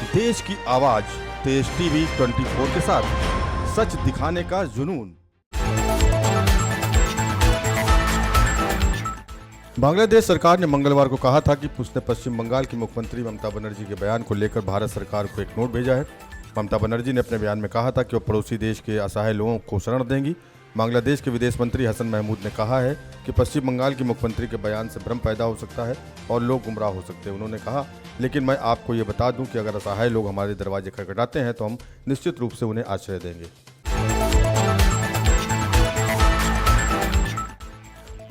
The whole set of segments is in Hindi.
देश की आवाज तेज टीवी 24 के साथ सच दिखाने का जुनून। बांग्लादेश सरकार ने मंगलवार को कहा था कि उसने पश्चिम बंगाल की मुख्यमंत्री ममता बनर्जी के बयान को लेकर भारत सरकार को एक नोट भेजा है। ममता बनर्जी ने अपने बयान में कहा था कि वो पड़ोसी देश के असहाय लोगों को शरण देंगी। बांग्लादेश के विदेश मंत्री हसन महमूद ने कहा है कि पश्चिम बंगाल की मुख्यमंत्री के बयान से भ्रम पैदा हो सकता है और लोग गुमराह हो सकते हैं। उन्होंने कहा, लेकिन मैं आपको ये बता दूं कि अगर असहाय लोग हमारे दरवाजे खटखटाते हैं तो हम निश्चित रूप से उन्हें आश्रय देंगे।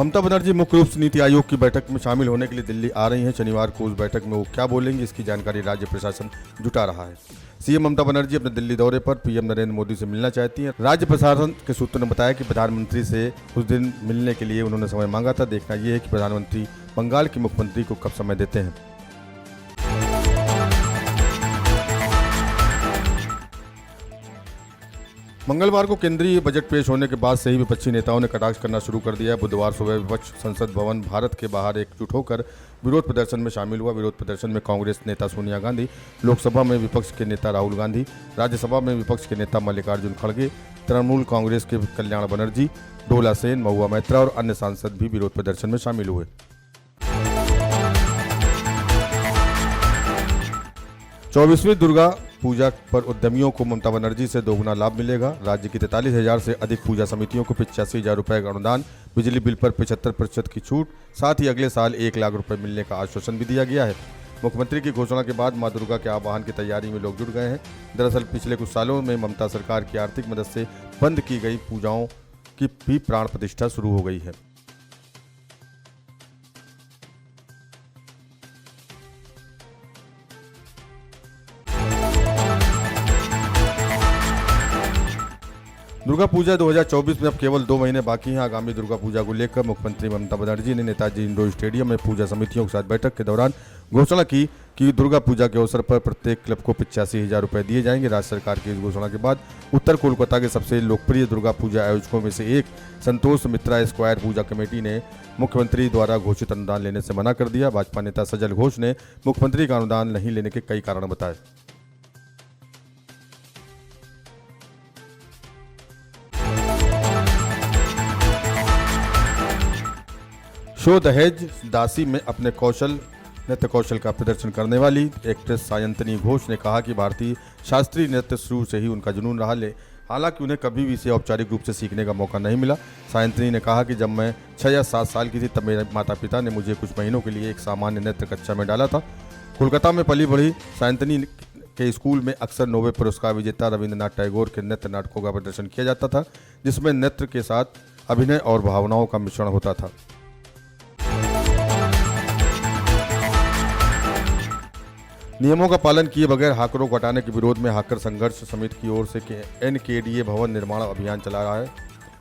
ममता बनर्जी मुख्य रूप से नीति आयोग की बैठक में शामिल होने के लिए दिल्ली आ रही हैं। शनिवार को उस बैठक में वो क्या बोलेंगी, इसकी जानकारी राज्य प्रशासन जुटा रहा है। सीएम ममता बनर्जी अपने दिल्ली दौरे पर पीएम नरेंद्र मोदी से मिलना चाहती हैं। राज्य प्रशासन के सूत्रों ने बताया कि प्रधानमंत्री से उस दिन मिलने के लिए उन्होंने समय मांगा था। देखना यह है कि प्रधानमंत्री बंगाल के मुख्यमंत्री को कब समय देते हैं। मंगलवार को केंद्रीय बजट पेश होने के बाद से ही विपक्षी नेताओं ने कटाक्ष करना शुरू कर दिया है। बुधवार सुबह विपक्ष संसद भवन भारत के बाहर एकजुट होकर विरोध प्रदर्शन में शामिल हुआ। विरोध प्रदर्शन में कांग्रेस नेता सोनिया गांधी, लोकसभा में विपक्ष के नेता राहुल गांधी, राज्यसभा में विपक्ष के नेता मल्लिकार्जुन खड़गे, तृणमूल कांग्रेस के कल्याण बनर्जी, डोला सेन, महुआ मैत्रा और अन्य सांसद भी विरोध प्रदर्शन में शामिल हुए। 24वीं दुर्गा पूजा पर उद्यमियों को ममता बनर्जी से दोगुना लाभ मिलेगा। राज्य की 43,000 से अधिक पूजा समितियों को 85,000 रुपये का अनुदान, बिजली बिल पर 75% की छूट, साथ ही अगले साल 1 लाख रुपए मिलने का आश्वासन भी दिया गया है। मुख्यमंत्री की घोषणा के बाद मां दुर्गा के आवाहन की तैयारी में लोग जुट गए हैं। दरअसल पिछले कुछ सालों में ममता सरकार की आर्थिक मदद से बंद की गई पूजाओं की भी प्राण प्रतिष्ठा शुरू हो गई है। दुर्गा पूजा 2024 में अब केवल 2 महीने बाकी हैं। आगामी दुर्गा पूजा को लेकर मुख्यमंत्री ममता बनर्जी ने नेताजी इंडोर स्टेडियम में पूजा समितियों के साथ बैठक के दौरान घोषणा की कि दुर्गा पूजा के अवसर पर प्रत्येक क्लब को 85,000 रुपये दिए जाएंगे। राज्य सरकार की इस घोषणा के बाद उत्तर कोलकाता के सबसे लोकप्रिय दुर्गा पूजा आयोजकों में से एक संतोष मित्रा स्क्वायर पूजा कमेटी ने मुख्यमंत्री द्वारा घोषित अनुदान लेने से मना कर दिया। भाजपा नेता सजल घोष ने मुख्यमंत्री का अनुदान नहीं लेने के कई कारण बताए। शो दहेज दासी में अपने नृत्य कौशल का प्रदर्शन करने वाली एक्ट्रेस सायंतनी घोष ने कहा कि भारतीय शास्त्रीय नृत्य शुरू से ही उनका जुनून रहा, हालांकि उन्हें कभी भी इसे औपचारिक रूप से सीखने का मौका नहीं मिला। सायंतनी ने कहा कि जब मैं 6 या 7 साल की थी तब मेरे माता पिता ने मुझे कुछ महीनों के लिए एक सामान्य नृत्य कक्षा में डाला था। कोलकाता में पली बढ़ी सायंतनी के स्कूल में अक्सर नोबेल पुरस्कार विजेता रविंद्रनाथ टैगोर के नृत्य नाटकों का प्रदर्शन किया जाता था, जिसमें नृत्य के साथ अभिनय और भावनाओं का मिश्रण होता था। नियमों का पालन किए बगैर हाकरों को हटाने के विरोध में हाकर संघर्ष समिति की ओर से NKDA भवन निर्माण अभियान चला रहा है।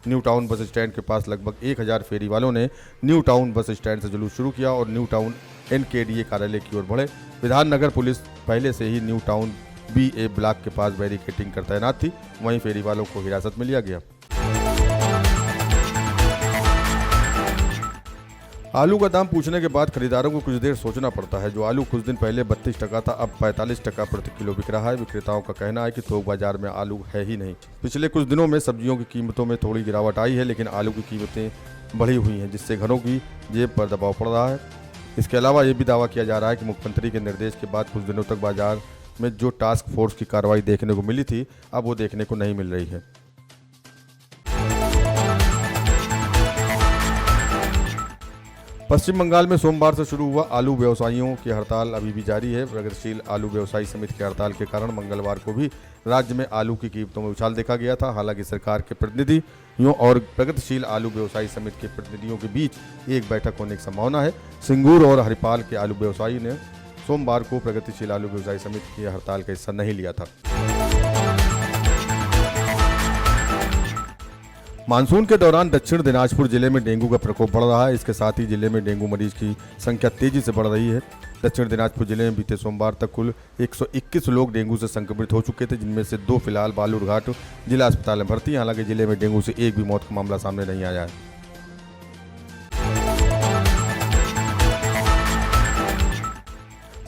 न्यू टाउन बस स्टैंड के पास लगभग 1000 फेरी वालों ने न्यू टाउन बस स्टैंड से जुलूस शुरू किया और न्यू टाउन NKDA कार्यालय की ओर बढ़े। विधान नगर पुलिस पहले से ही न्यू टाउन BA ब्लॉक के पास बैरिकेडिंग कर तैनात थी। वहीं फेरी वालों को हिरासत में लिया गया। आलू का दाम पूछने के बाद खरीदारों को कुछ देर सोचना पड़ता है। जो आलू कुछ दिन पहले 32 टका था, अब 45 टका प्रति किलो बिक रहा है। विक्रेताओं का कहना है कि थोक बाजार में आलू है ही नहीं। पिछले कुछ दिनों में सब्जियों की कीमतों में थोड़ी गिरावट आई है, लेकिन आलू की कीमतें बढ़ी हुई हैं, जिससे घरों की जेब पर दबाव पड़ रहा है। इसके अलावा ये भी दावा किया जा रहा है कि मुख्यमंत्री के निर्देश के बाद कुछ दिनों तक बाजार में जो टास्क फोर्स की कार्रवाई देखने को मिली थी, अब वो देखने को नहीं मिल रही है। पश्चिम बंगाल में सोमवार से शुरू हुआ आलू व्यवसायियों की हड़ताल अभी भी जारी है। प्रगतिशील आलू व्यवसायी समिति की हड़ताल के कारण मंगलवार को भी राज्य में आलू की कीमतों में उछाल देखा गया था। हालांकि सरकार के प्रतिनिधियों और प्रगतिशील आलू व्यवसायी समिति के प्रतिनिधियों के बीच एक बैठक होने की संभावना है। सिंगूर और हरिपाल के आलू व्यवसायी ने सोमवार को प्रगतिशील आलू व्यवसायी समिति की हड़ताल का हिस्सा नहीं लिया था। मानसून के दौरान दक्षिण दिनाजपुर जिले में डेंगू का प्रकोप बढ़ रहा है। इसके साथ ही जिले में डेंगू मरीज की संख्या तेजी से बढ़ रही है। दक्षिण दिनाजपुर जिले में बीते सोमवार तक कुल 121 लोग डेंगू से संक्रमित हो चुके थे, जिनमें से 2 फिलहाल बालूरघाट जिला अस्पताल में भर्ती हैं। हालांकि जिले में डेंगू से एक भी मौत का मामला सामने नहीं आया है।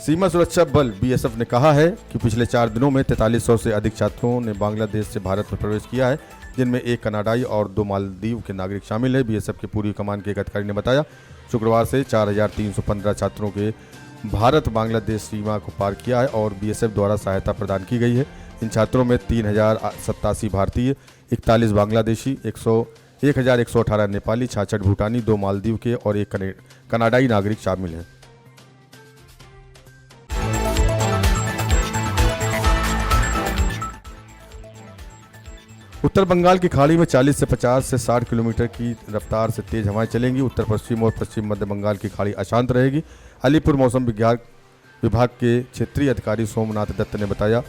सीमा सुरक्षा बल बीएसएफ ने कहा है कि पिछले 4 दिनों में 4300 से अधिक छात्रों ने बांग्लादेश से भारत में प्रवेश किया है, जिनमें 1 कनाडाई और 2 मालदीव के नागरिक शामिल हैं। बीएसएफ के पूर्वी कमान के एक अधिकारी ने बताया, शुक्रवार से 4315 छात्रों के भारत बांग्लादेश सीमा को पार किया है और बीएसएफ द्वारा सहायता प्रदान की गई है। इन छात्रों में 3087 भारतीय, 41 बांग्लादेशी, 1118 नेपाली, 66 भूटानी, 2 मालदीव के और 1 कनाडाई नागरिक शामिल हैं। उत्तर बंगाल की खाड़ी में 40 से 50 से 60 किलोमीटर की रफ्तार से तेज हवाएं चलेंगी। उत्तर पश्चिम और पश्चिम मध्य बंगाल की खाड़ी अशांत रहेगी। अलीपुर मौसम विभाग के क्षेत्रीय अधिकारी सोमनाथ दत्त ने बताया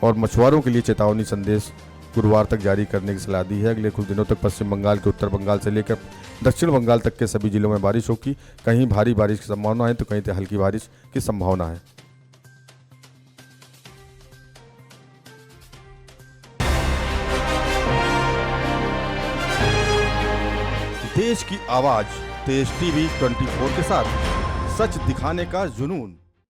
और मछुआरों के लिए चेतावनी संदेश गुरुवार तक जारी करने की सलाह दी है। अगले कुछ दिनों तक पश्चिम बंगाल के उत्तर बंगाल से लेकर दक्षिण बंगाल तक के सभी जिलों में बारिश होगी। कहीं भारी बारिश की संभावना है तो कहीं हल्की बारिश की संभावना है। देश की आवाज तेज टीवी 24 के साथ सच दिखाने का जुनून।